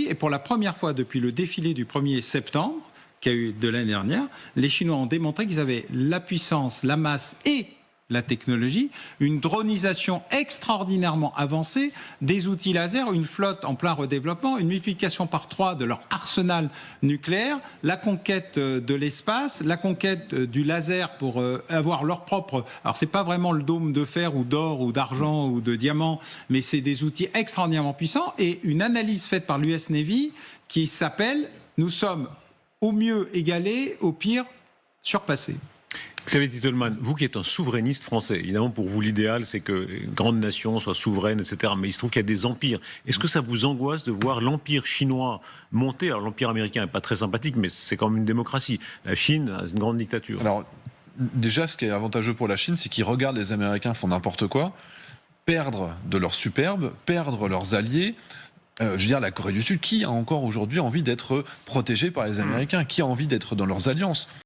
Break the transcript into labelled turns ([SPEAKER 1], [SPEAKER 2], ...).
[SPEAKER 1] Et pour la première fois depuis le défilé du 1er septembre, qu'il y a eu de l'année dernière, les Chinois ont démontré qu'ils avaient la puissance, la masse et la technologie, une dronisation extraordinairement avancée, des outils laser, une flotte en plein redéveloppement, une multiplication par 3 de leur arsenal nucléaire, la conquête de l'espace, la conquête du laser pour avoir leur propre... Alors c'est pas vraiment le dôme de fer ou d'or ou d'argent ou de diamant, mais c'est des outils extraordinairement puissants et une analyse faite par l'US Navy qui s'appelle « Nous sommes au mieux égalés, au pire surpassés ».
[SPEAKER 2] Xavier Titelman, vous qui êtes un souverainiste français, évidemment pour vous l'idéal c'est que une grande nation soit souveraine, etc. Mais il se trouve qu'il y a des empires. Est-ce que ça vous angoisse de voir l'empire chinois monter? Alors l'empire américain n'est pas très sympathique, mais c'est quand même une démocratie. La Chine, c'est une grande dictature.
[SPEAKER 3] Alors déjà, ce qui est avantageux pour la Chine, c'est qu'ils regardent les Américains font n'importe quoi, perdre de leur superbe, perdre leurs alliés. Je veux dire, la Corée du Sud, qui a encore aujourd'hui envie d'être protégée par les Américains? Qui a envie d'être dans leurs alliances?